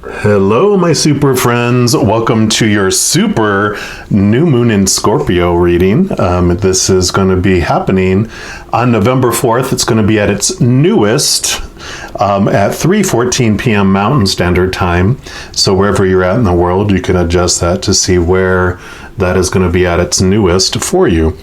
Hello, my super friends. Welcome to your super new moon in Scorpio reading. This is going to be happening on November 4th. It's going to be at its newest at 3:14 p.m. Mountain Standard Time. So wherever you're at in the world, you can adjust that to see where that is going to be at its newest for you.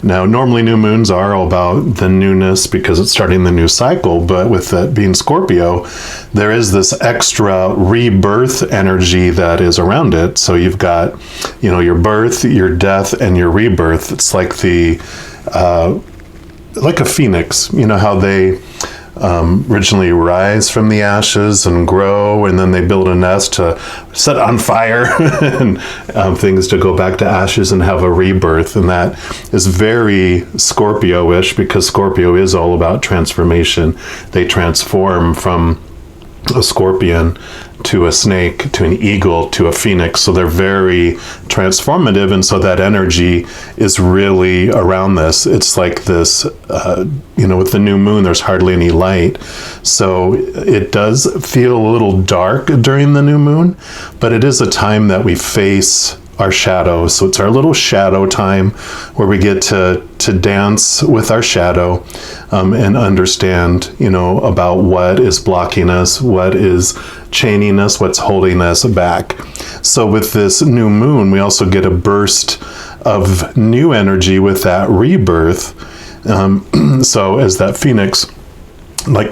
Now, normally new moons are all about the newness because it's starting the new cycle, but with that being Scorpio, there is this extra rebirth energy that is around it. So you've got, your birth, your death, and your rebirth. It's like like a phoenix. You know how they originally rise from the ashes and grow, and then they build a nest to set on fire and things to go back to ashes and have a rebirth. And that is very Scorpio-ish because Scorpio is all about transformation. They transform from a scorpion to a snake to an eagle to a phoenix. So they're very transformative, and so that energy is really around this. It's like this, with the new moon, there's hardly any light. So it does feel a little dark during the new moon, but it is a time that we face our shadow. So it's our little shadow time where we get to dance with our shadow and understand, about what is blocking us, what is chaining us, what's holding us back. So with this new moon, we also get a burst of new energy with that rebirth. So as that phoenix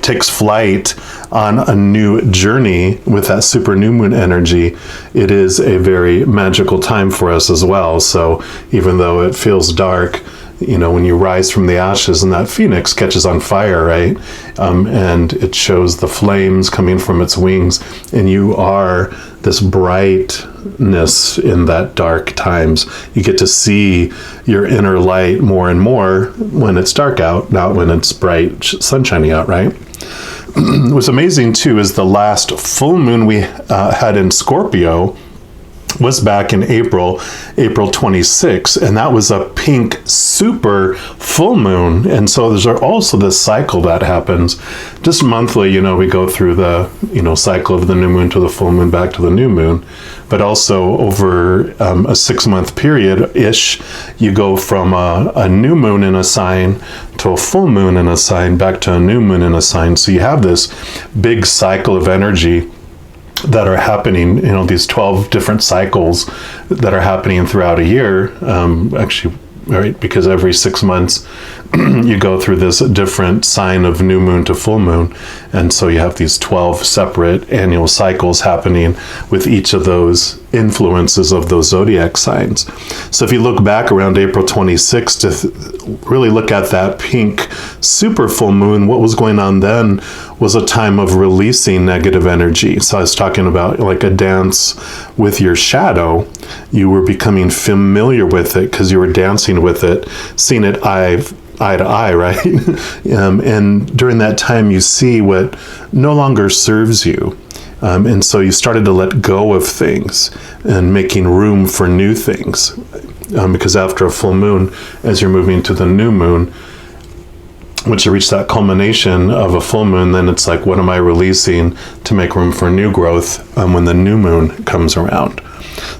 takes flight on a new journey with that super new moon energy, it is a very magical time for us as well. So even though it feels dark, when you rise from the ashes and that phoenix catches on fire, right? And it shows the flames coming from its wings, and you are this brightness in that dark times. You get to see your inner light more and more when it's dark out, not when it's bright sun shining out, right? What's amazing too is the last full moon we had in Scorpio was back in April 26th, and that was a pink super full moon. And so there's also this cycle that happens just monthly. We go through the cycle of the new moon to the full moon back to the new moon, but also over a 6-month period ish, you go from a new moon in a sign to a full moon in a sign back to a new moon in a sign. So you have this big cycle of energy that are happening, these 12 different cycles that are happening throughout a year, actually, right? Because every 6 months you go through this different sign of new moon to full moon. And so you have these 12 separate annual cycles happening with each of those influences of those zodiac signs. So if you look back around April 26th to really look at that pink super full moon, what was going on then was a time of releasing negative energy. So I was talking about like a dance with your shadow. You were becoming familiar with it because you were dancing with it, seeing it eye to eye, right? And during that time, you see what no longer serves you. And so you started to let go of things and making room for new things. Because after a full moon, as you're moving to the new moon, once you reach that culmination of a full moon, then it's like, what am I releasing to make room for new growth when the new moon comes around?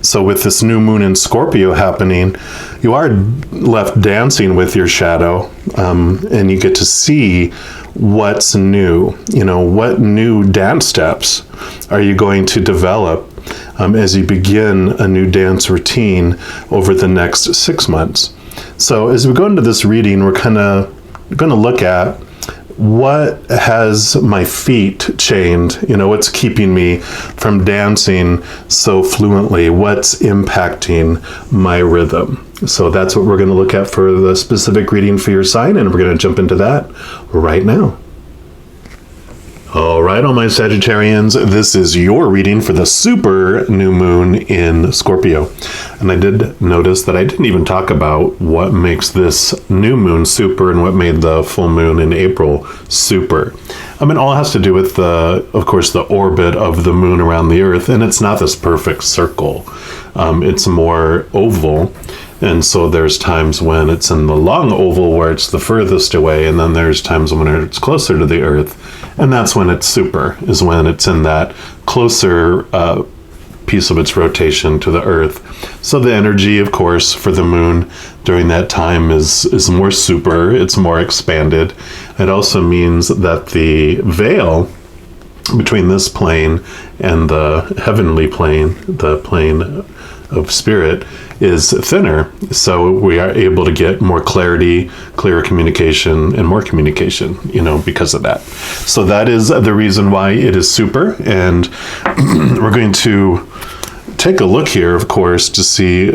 So with this new moon in Scorpio happening, you are left dancing with your shadow, and you get to see what's new. What new dance steps are you going to develop as you begin a new dance routine over the next 6 months. So as we go into this reading, we're kind of going to look at what has my feet chained, what's keeping me from dancing so fluently, what's impacting my rhythm. So that's what we're going to look at for the specific reading for your sign, and we're going to jump into that right now. All right, all my Sagittarians, this is your reading for the super new moon in Scorpio. And I did notice that I didn't even talk about what makes this new moon super and what made the full moon in April super. All has to do with of course, the orbit of the moon around the Earth, and it's not this perfect circle. It's more oval. And so there's times when it's in the long oval where it's the furthest away, and then there's times when it's closer to the Earth. And that's when it's super, is when it's in that closer piece of its rotation to the Earth. So the energy, of course, for the moon during that time is more super, it's more expanded. It also means that the veil between this plane and the heavenly plane, the plane of spirit, is thinner. So we are able to get more clarity, clearer communication, and more communication, because of that. So that is the reason why it is super. And we're going to take a look here, of course, to see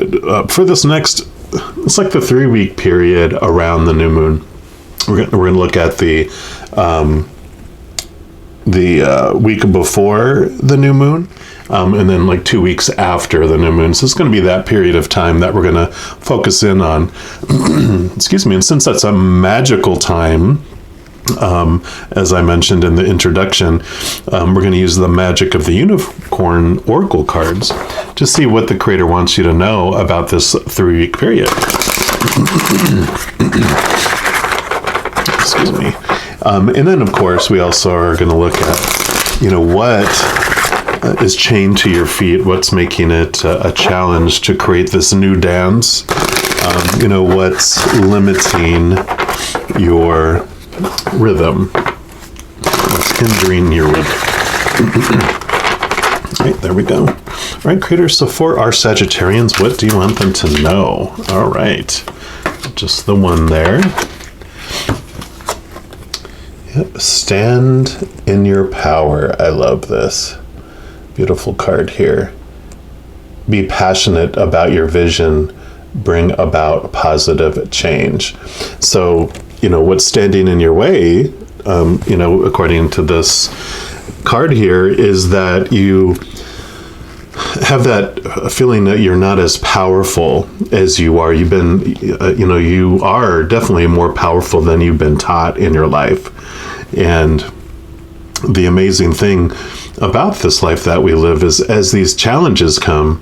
for this next, it's like the 3-week period around the new moon. We're going to look at the week before the new moon, and then like 2 weeks after the new moon. So it's going to be that period of time that we're going to focus in on. Excuse me. And since that's a magical time, as I mentioned in the introduction, we're going to use the magic of the unicorn oracle cards to see what the creator wants you to know about this 3-week period. Excuse me. And then, of course, we also are going to look at, what is chained to your feet, what's making it a challenge to create this new dance, what's limiting your rhythm, what's hindering your rhythm. Right, there we go. All right, creators, so for our Sagittarians, what do you want them to know? All right, just the one there. Yep, stand in your power. I love this. Beautiful card here. Be passionate about your vision. Bring about positive change. So, what's standing in your way, according to this card here, is that you have that feeling that you're not as powerful as you are. You've been, you are definitely more powerful than you've been taught in your life. And the amazing thing about this life that we live is as these challenges come,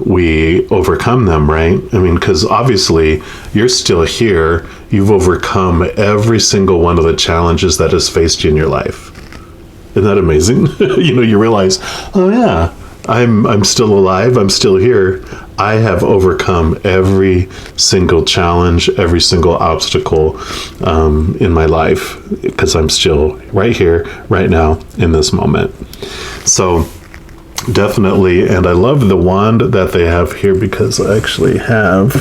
we overcome them, right? I mean, because obviously you're still here. You've overcome every single one of the challenges that has faced you in your life. Isn't that amazing? You realize, oh yeah, I'm still alive. I'm still here. I have overcome every single challenge, every single obstacle in my life, because I'm still right here, right now, in this moment. So definitely, and I love the wand that they have here, because I actually have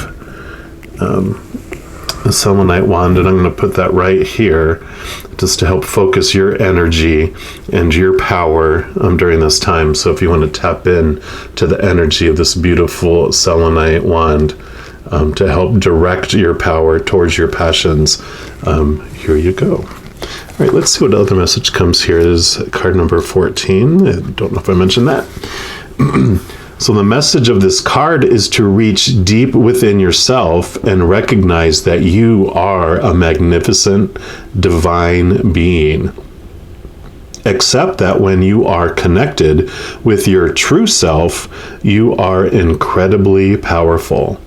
a selenite wand, and I'm going to put that right here just to help focus your energy and your power during this time. So if you want to tap in to the energy of this beautiful selenite wand to help direct your power towards your passions, here you go. All right, let's see what other message comes here. Is card number 14. I don't know if I mentioned that. So the message of this card is to reach deep within yourself and recognize that you are a magnificent divine being. Accept that when you are connected with your true self, you are incredibly powerful.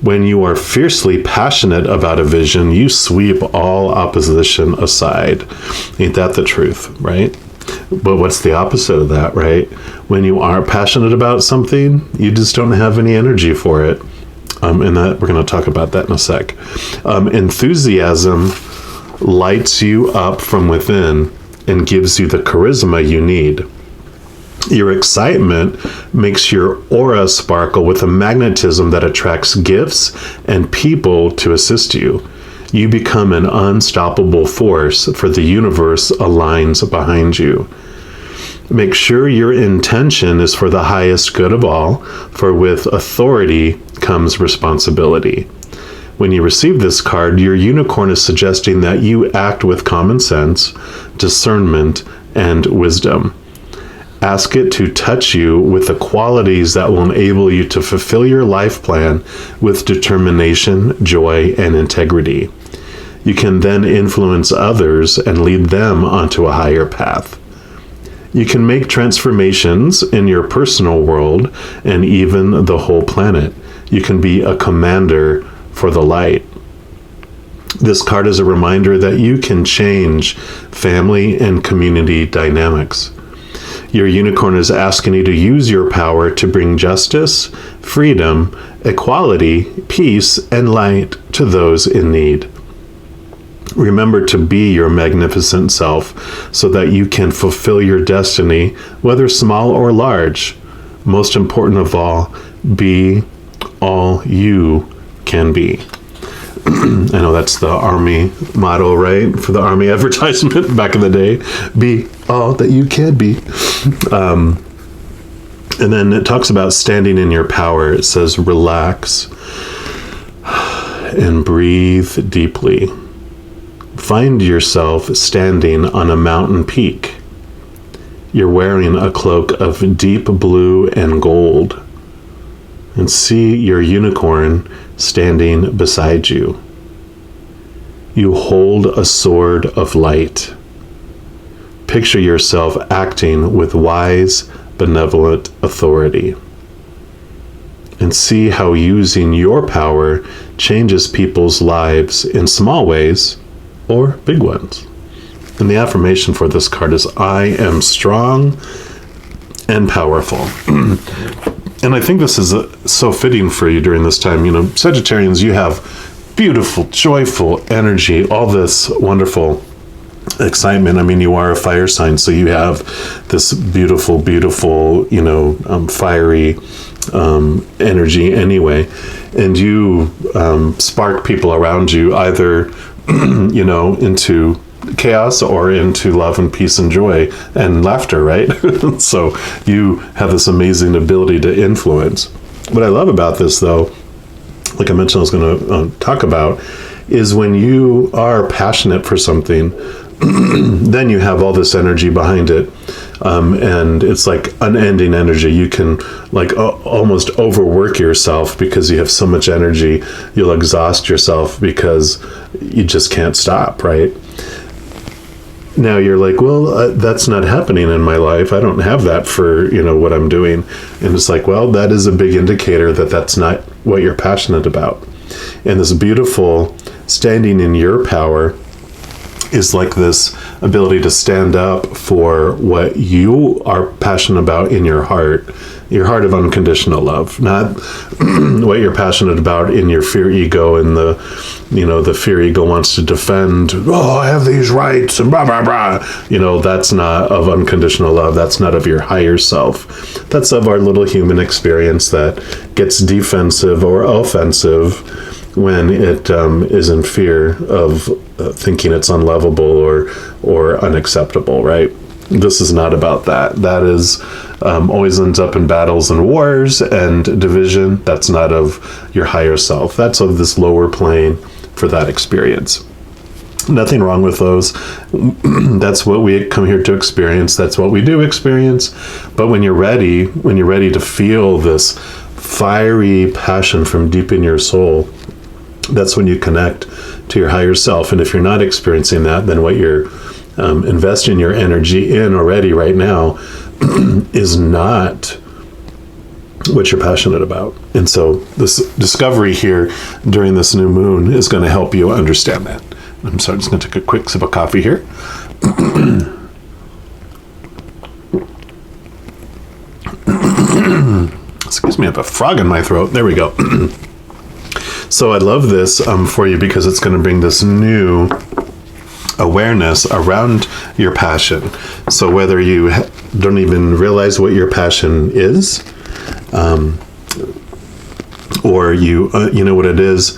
When you are fiercely passionate about a vision, you sweep all opposition aside. Ain't that the truth, right? But what's the opposite of that, right? When you aren't passionate about something, you just don't have any energy for it. And that we're going to talk about that in a sec. Enthusiasm lights you up from within and gives you the charisma you need. Your excitement makes your aura sparkle with a magnetism that attracts gifts and people to assist you. You become an unstoppable force, for the universe aligns behind you. Make sure your intention is for the highest good of all, for with authority comes responsibility. When you receive this card, your unicorn is suggesting that you act with common sense, discernment, and wisdom. Ask it to touch you with the qualities that will enable you to fulfill your life plan with determination, joy, and integrity. You can then influence others and lead them onto a higher path. You can make transformations in your personal world and even the whole planet. You can be a commander for the light. This card is a reminder that you can change family and community dynamics. Your unicorn is asking you to use your power to bring justice, freedom, equality, peace, and light to those in need. Remember to be your magnificent self so that you can fulfill your destiny, whether small or large. Most important of all, be all you can be. I know that's the Army motto, right? For the Army advertisement back in the day. Be all that you can be. And then it talks about standing in your power. It says, relax and breathe deeply. Find yourself standing on a mountain peak. You're wearing a cloak of deep blue and gold. And see your unicorn standing beside you. You hold a sword of light. Picture yourself acting with wise, benevolent authority. And see how using your power changes people's lives in small ways or big ones. And the affirmation for this card is, I am strong and powerful. And I think this is so fitting for you during this time. You know, Sagittarians, you have beautiful, joyful energy, all this wonderful excitement. I mean, you are a fire sign, so you have this beautiful, beautiful, fiery energy anyway. And you spark people around you either, into chaos or into love and peace and joy and laughter, right? So you have this amazing ability to influence. What I love about this, though, like I mentioned I was going to talk about, is when you are passionate for something, then you have all this energy behind it. And it's like unending energy. You can almost overwork yourself because you have so much energy. You'll exhaust yourself because you just can't stop, right? Now you're like, well, that's not happening in my life. I don't have that for, what I'm doing. And it's like, well, that is a big indicator that that's not what you're passionate about. And this beautiful standing in your power is like this ability to stand up for what you are passionate about in your heart of unconditional love, not what you're passionate about in your fear ego, and the fear ego wants to defend, I have these rights and blah, blah, blah. That's not of unconditional love. That's not of your higher self. That's of our little human experience that gets defensive or offensive when it is in fear of thinking it's unlovable or unacceptable, right? This is not about that. That is always ends up in battles and wars and division. That's not of your higher self. That's of this lower plane for that experience. Nothing wrong with those. That's what we come here to experience. That's what we do experience. But when you're ready to feel this fiery passion from deep in your soul, that's when you connect to your higher self. And if you're not experiencing that, then what you're investing your energy in already right now is not what you're passionate about. And so this discovery here during this new moon is going to help you understand that. I'm sorry, I'm just going to take a quick sip of coffee here. Excuse me, I have a frog in my throat. There we go. So I love this for you because it's going to bring this new awareness around your passion. So whether you don't even realize what your passion is, or you know what it is,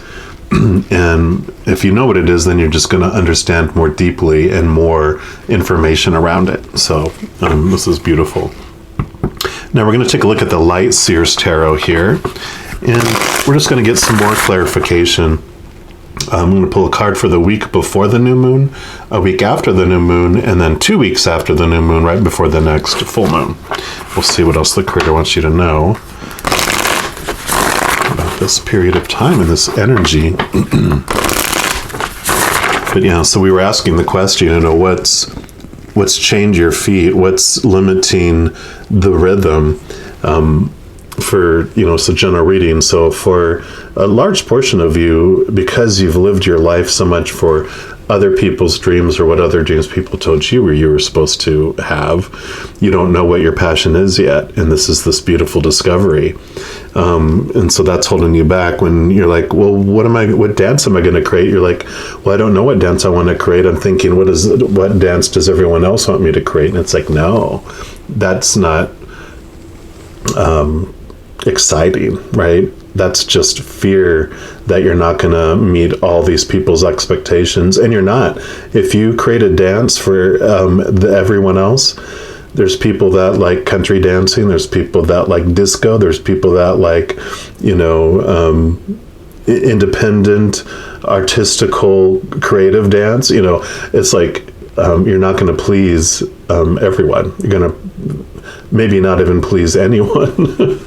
and if you know what it is, then you're just going to understand more deeply and more information around it. So this is beautiful. Now we're going to take a look at the Light Seers Tarot here. And we're just going to get some more clarification. I'm going to pull a card for the week before the new moon, a week after the new moon, and then 2 weeks after the new moon, right before the next full moon. We'll see what else the creator wants you to know about this period of time and this energy. But yeah, so we were asking the question, what's chained your feet? What's limiting the rhythm? for, so general reading. So for a large portion of you, because you've lived your life so much for other people's dreams or what other dreams people told you were supposed to have, you don't know what your passion is yet. And this is this beautiful discovery. And so that's holding you back when you're like, well, what dance am I going to create? You're like, well, I don't know what dance I want to create. I'm thinking, what dance does everyone else want me to create? And it's like, no, that's not exciting, right? That's just fear that you're not going to meet all these people's expectations, and you're not. If you create a dance for everyone else, there's people that like country dancing, there's people that like disco, there's people that like, independent, artistical, creative dance. It's like you're not going to please everyone. You're going to maybe not even please anyone.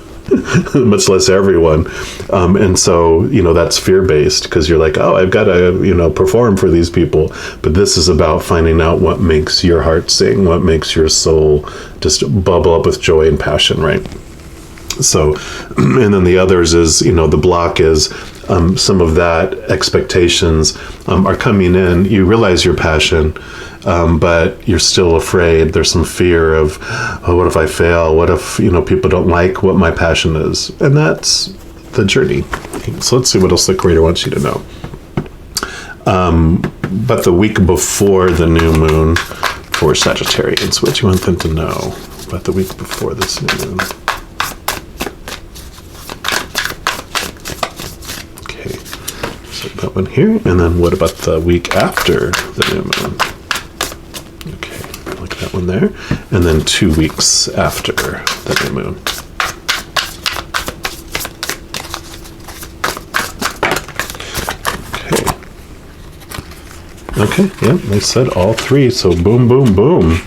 Much less everyone. And so, that's fear-based, because you're like, oh, I've got to, perform for these people. But this is about finding out what makes your heart sing, what makes your soul just bubble up with joy and passion, right? So, and then the others is, the block is some of that expectations are coming in. You realize your passion, but you're still afraid. There's some fear of, oh, what if I fail? What if, people don't like what my passion is? And that's the journey. So let's see what else the Creator wants you to know. But the week before the new moon for Sagittarius, what do you want them to know about the week before this new moon? Okay, so that one here. And then what about the week after the new moon? That one there, and then 2 weeks after the new moon. Okay, yeah, they said all three, so boom, boom, boom.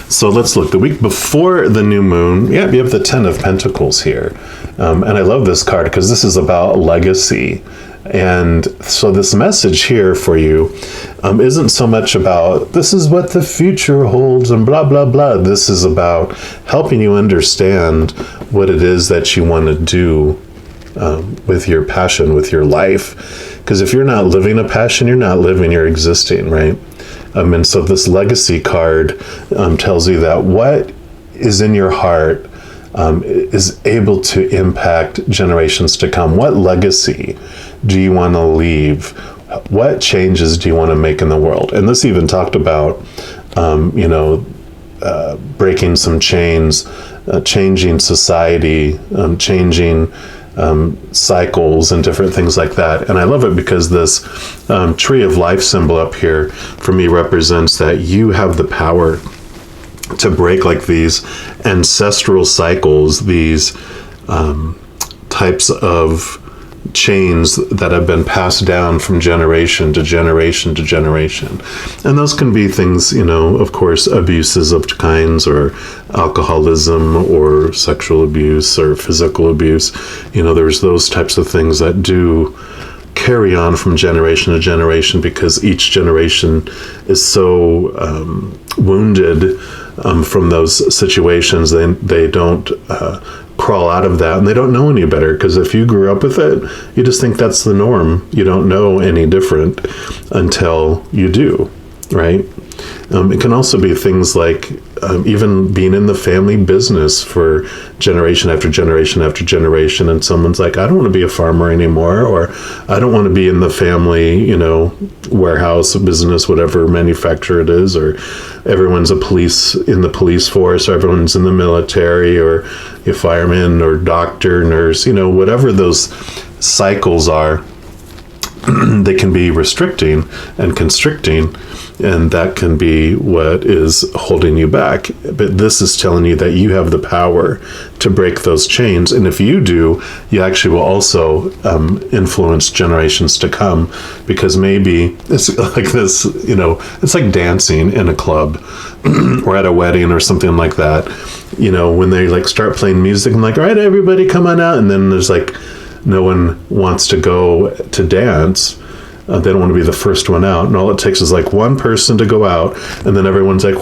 So let's look. The week before the new moon, yeah, you have the 10 of Pentacles here. And I love this card because this is about legacy. And so this message here for you isn't so much about this is what the future holds and blah, blah, blah. This is about helping you understand what it is that you want to do with your passion, with your life. Because if you're not living a passion, you're not living, you're existing, right? And so this legacy card tells you that what is in your heart is able to impact generations to come. What legacy do you want to leave? What changes do you want to make in the world? And this even talked about, breaking some chains, changing society, changing cycles and different things like that. And I love it because this tree of life symbol up here for me represents that you have the power to break like these ancestral cycles, these types of chains that have been passed down from generation to generation to generation. And those can be things, of course, abuses of kinds, or alcoholism, or sexual abuse, or physical abuse. There's those types of things that do carry on from generation to generation because each generation is so wounded from those situations. They don't crawl out of that, and they don't know any better, because if you grew up with it, you just think that's the norm. You don't know any different until you do, right? It can also be things like even being in the family business for generation after generation after generation, and someone's like, I don't want to be a farmer anymore, or I don't want to be in the family, warehouse business, whatever manufacturer it is, or everyone's in the police force, or everyone's in the military, or a fireman, or doctor, nurse, whatever those cycles are. They can be restricting and constricting, and that can be what is holding you back. But this is telling you that you have the power to break those chains, and if you do, you actually will also influence generations to come, because maybe it's like this, it's like dancing in a club or at a wedding or something like that. When they like start playing music, I'm like, all right, everybody come on out, and then there's like no one wants to go to dance. They don't want to be the first one out. And all it takes is like one person to go out, and then everyone's like,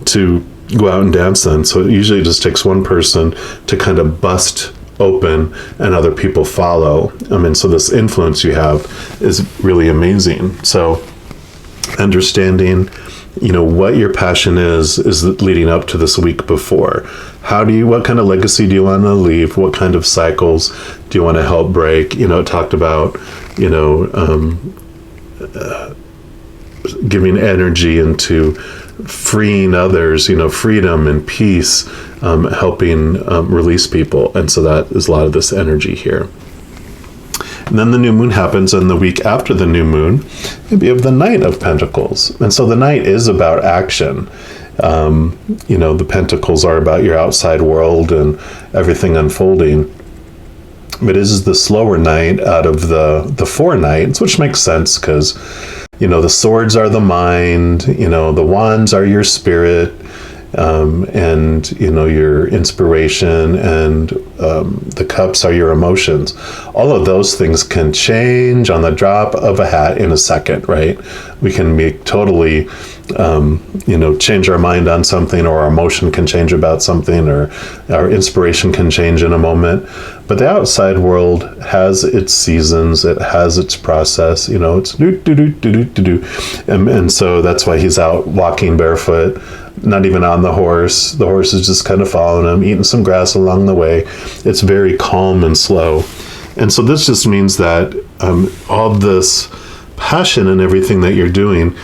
to go out and dance then. So it usually just takes one person to kind of bust open and other people follow. I mean, so this influence you have is really amazing. So understanding, what your passion is leading up to this week before. What kind of legacy do you want to leave? What kind of cycles do you want to help break? It talked about, giving energy into freeing others, freedom and peace, helping release people. And so that is a lot of this energy here. And then the new moon happens, and the week after the new moon, we have the Knight of Pentacles. And so the Knight is about action. The Pentacles are about your outside world and everything unfolding. But it is the slower Knight out of the 4 Knights, which makes sense because, the swords are the mind, the wands are your spirit, and your inspiration, and the cups are your emotions. All of those things can change on the drop of a hat in a second, right? We can be totally change our mind on something, or our emotion can change about something, or our inspiration can change in a moment. But the outside world has its seasons, it has its process, it's do. And so that's why he's out walking barefoot, not even on the horse. The horse is just kind of following him, eating some grass along the way. It's very calm and slow. And so this just means that all this passion and everything that you're doing,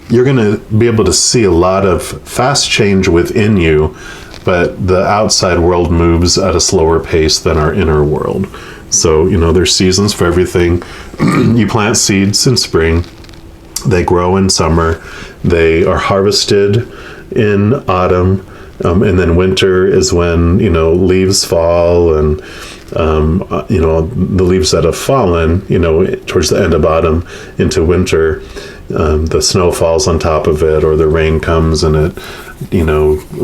you're going to be able to see a lot of fast change within you, but the outside world moves at a slower pace than our inner world. So, there's seasons for everything. You plant seeds in spring, they grow in summer, they are harvested in autumn, and then winter is when, leaves fall, and, the leaves that have fallen, towards the end of autumn into winter, the snow falls on top of it, or the rain comes and it,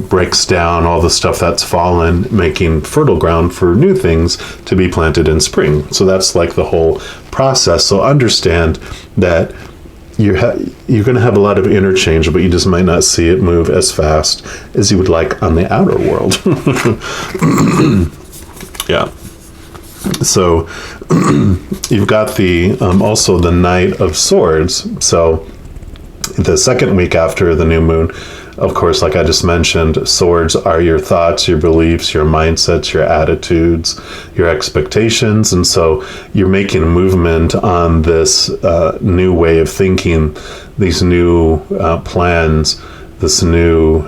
breaks down all the stuff that's fallen, making fertile ground for new things to be planted in spring. So that's like the whole process. So understand that you're going to have a lot of interchange, but you just might not see it move as fast as you would like on the outer world. Yeah. So you've got the also the Knight of Swords. So the second week after the new moon, of course, like I just mentioned, swords are your thoughts, your beliefs, your mindsets, your attitudes, your expectations. And so you're making a movement on this new way of thinking, these new plans, this new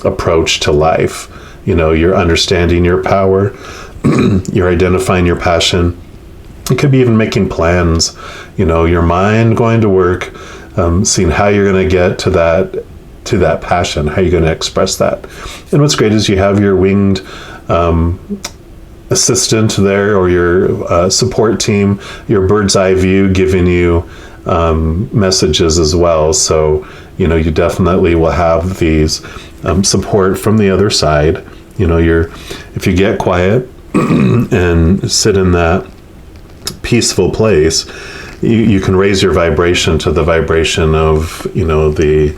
approach to life. You're understanding your power, you're identifying your passion. It could be even making plans, your mind going to work, seeing how you're going to get to that passion, how you're going to express that. And what's great is you have your winged assistant there, or your support team, your bird's eye view, giving you messages as well. So, you definitely will have these support from the other side. If you get quiet and sit in that peaceful place, you can raise your vibration to the vibration of, the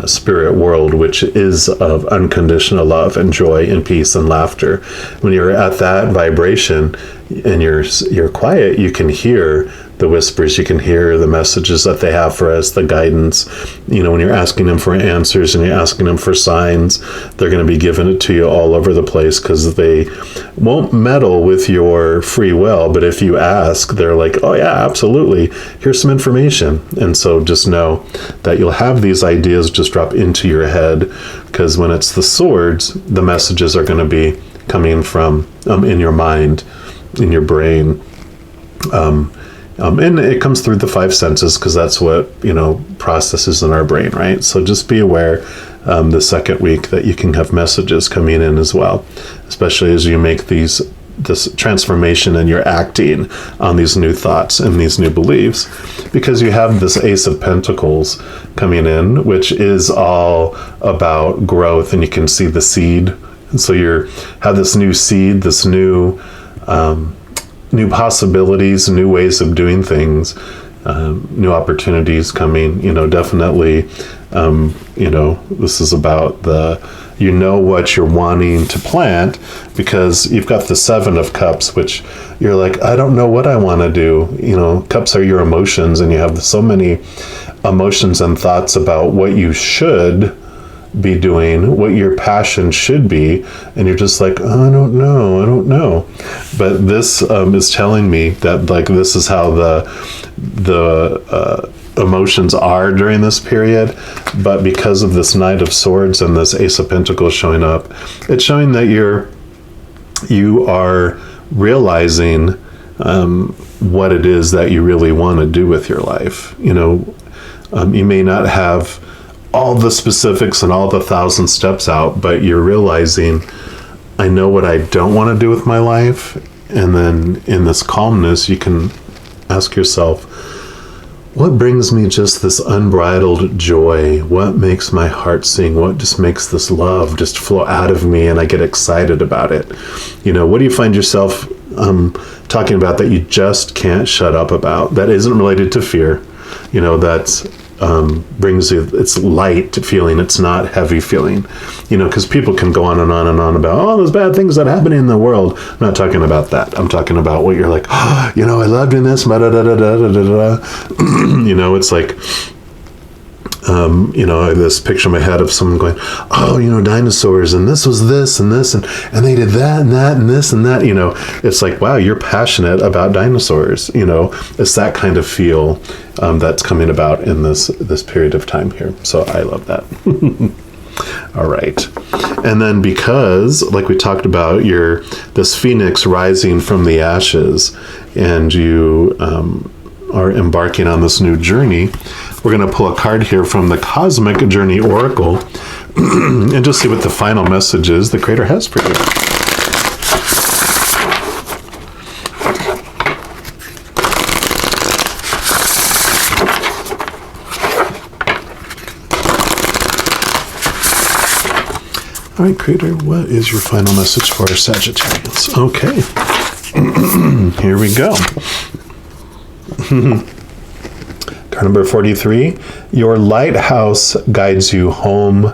spirit world, which is of unconditional love and joy and peace and laughter. When you're at that vibration and you're quiet, you can hear the whispers, you can hear the messages that they have for us, the guidance. When you're asking them for answers and you're asking them for signs, they're going to be giving it to you all over the place, because they won't meddle with your free will. But if you ask, they're like, oh yeah, absolutely, here's some information. And so just know that you'll have these ideas just drop into your head, because when it's the swords, the messages are going to be coming from in your mind, in your brain. And it comes through the 5 senses, because that's what, processes in our brain, right? So just be aware the second week that you can have messages coming in as well, especially as you make this transformation and you're acting on these new thoughts and these new beliefs, because you have this Ace of Pentacles coming in, which is all about growth, and you can see the seed. And so have this new seed, this new possibilities, new ways of doing things, new opportunities coming. Definitely, this is about what you're wanting to plant, because you've got the 7 of Cups, which you're like, I don't know what I want to do. Cups are your emotions, and you have so many emotions and thoughts about what you should be doing, what your passion should be, and you're just like, oh, I don't know. But this is telling me that this is how the emotions are during this period. But because of this Knight of Swords and this Ace of Pentacles showing up, it's showing that you are realizing what it is that you really want to do with your life. You may not have all the specifics and all the 1,000 steps out, but you're realizing, I know what I don't want to do with my life. And then in this calmness, you can ask yourself, what brings me just this unbridled joy? What makes my heart sing? What just makes this love just flow out of me and I get excited about it? What do you find yourself talking about that you just can't shut up about, that isn't related to fear? That's brings you, it's light feeling, it's not heavy feeling, because people can go on and on and on about all those bad things that happen in the world. I'm not talking about that. I'm talking about what you're like, I loved in this, it's like, this picture in my head of someone going, dinosaurs, and this was this and this, and they did that and that and this and that, it's like, wow, you're passionate about dinosaurs. It's that kind of feel that's coming about in this period of time here. So I love that. All right. And then, because like we talked about, you're this phoenix rising from the ashes, and you are embarking on this new journey, we're going to pull a card here from the Cosmic Journey Oracle and just see what the final message is the Creator has for you. All right, Creator, what is your final message for Sagittarius? Okay. Here we go. Card number 43. Your lighthouse guides you home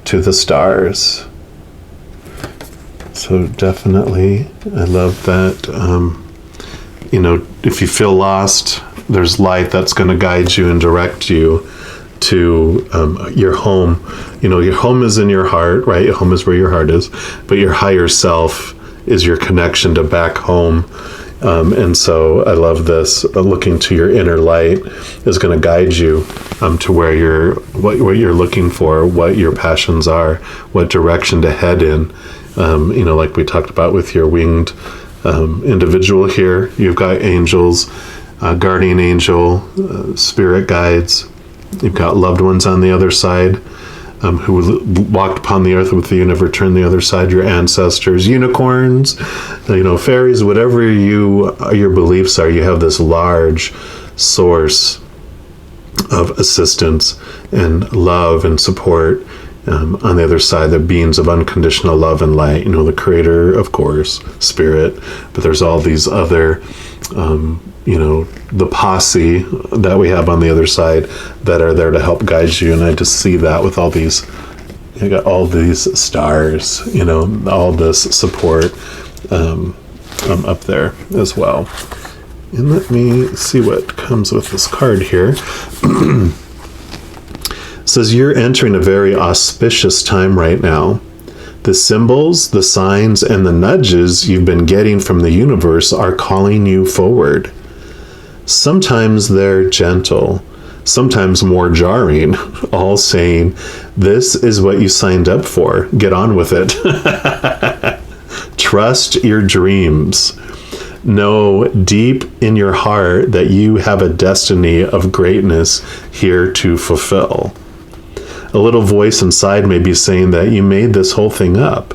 to the stars. So definitely, I love that. If you feel lost, there's light that's going to guide you and direct you to your home. Your home is in your heart, right? Your home is where your heart is, but your higher self is your connection to back home. And so I love this. Looking to your inner light is going to guide you to where what you're looking for, what your passions are, what direction to head in. Like we talked about with your winged individual here, you've got angels, guardian angel, spirit guides. You've got loved ones on the other side, who walked upon the earth with you, never turned the other side, your ancestors, unicorns, fairies, whatever your beliefs are, you have this large source of assistance and love and support on the other side, the beings of unconditional love and light, the Creator, of course, spirit, but there's all these other the posse that we have on the other side that are there to help guide you. And I just see that with all these, you got all these stars, all this support up there as well. And let me see what comes with this card here. It says, you're entering a very auspicious time right now. The symbols, the signs, and the nudges you've been getting from the universe are calling you forward. Sometimes they're gentle, sometimes more jarring, all saying, this is what you signed up for. Get on with it. Trust your dreams. Know deep in your heart that you have a destiny of greatness here to fulfill. A little voice inside may be saying that you made this whole thing up.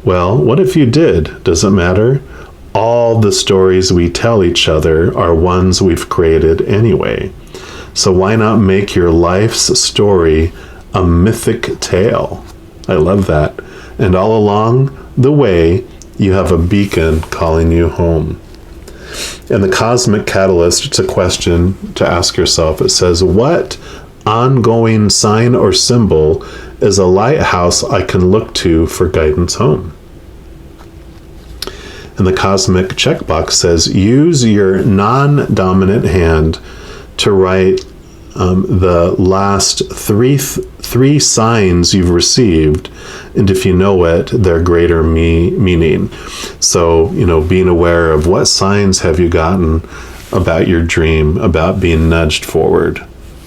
Well, what if you did? Does it matter? All the stories we tell each other are ones we've created anyway. So why not make your life's story a mythic tale? I love that. And all along the way, you have a beacon calling you home. And the cosmic catalyst, it's a question to ask yourself. It says, what ongoing sign or symbol is a lighthouse I can look to for guidance home? And the cosmic checkbox says, use your non-dominant hand to write the last three signs you've received, and if you know it, their greater meaning. So, being aware of what signs have you gotten about your dream, about being nudged forward,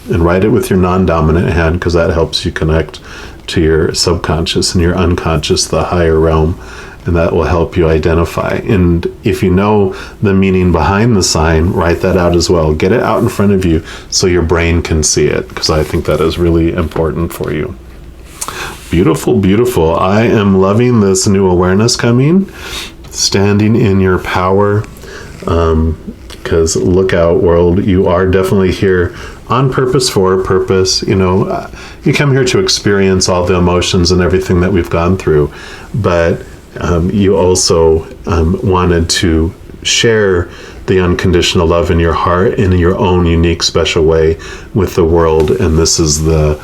and write it with your non-dominant hand, because that helps you connect to your subconscious and your unconscious, the higher realm, and that will help you identify. And if you know the meaning behind the sign, write that out as well. Get it out in front of you so your brain can see it, because I think that is really important for you. Beautiful, beautiful. I am loving this new awareness coming, standing in your power, because look out, world, you are definitely here on purpose, for a purpose. You come here to experience all the emotions and everything that we've gone through, but you also wanted to share the unconditional love in your heart in your own unique, special way with the world. And this is the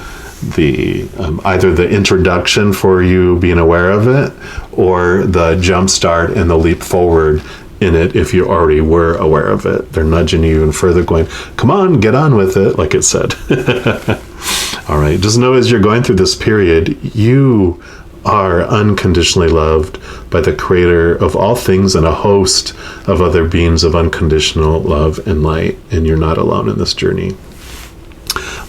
either the introduction for you being aware of it, or the jump start and the leap forward in it if you already were aware of it. They're nudging you even further, going, come on, get on with it, like it said. All right, just know as you're going through this period, you are unconditionally loved by the creator of all things and a host of other beings of unconditional love and light, and you're not alone in this journey.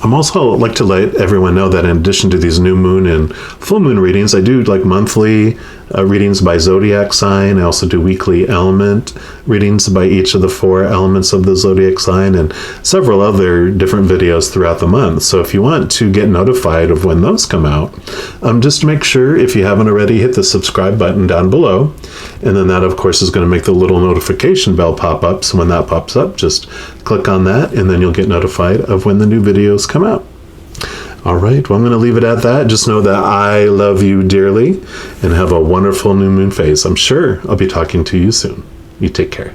I'm also like to let everyone know that in addition to these new moon and full moon readings, I do like monthly readings by zodiac sign. I also do weekly element readings by each of the 4 elements of the zodiac sign, and several other different videos throughout the month. So if you want to get notified of when those come out, just make sure, if you haven't already, hit the subscribe button down below. And then that, of course, is going to make the little notification bell pop up. So when that pops up, just click on that, and then you'll get notified of when the new videos come out. All right, well, I'm going to leave it at that. Just know that I love you dearly, and have a wonderful new moon phase. I'm sure I'll be talking to you soon. You take care.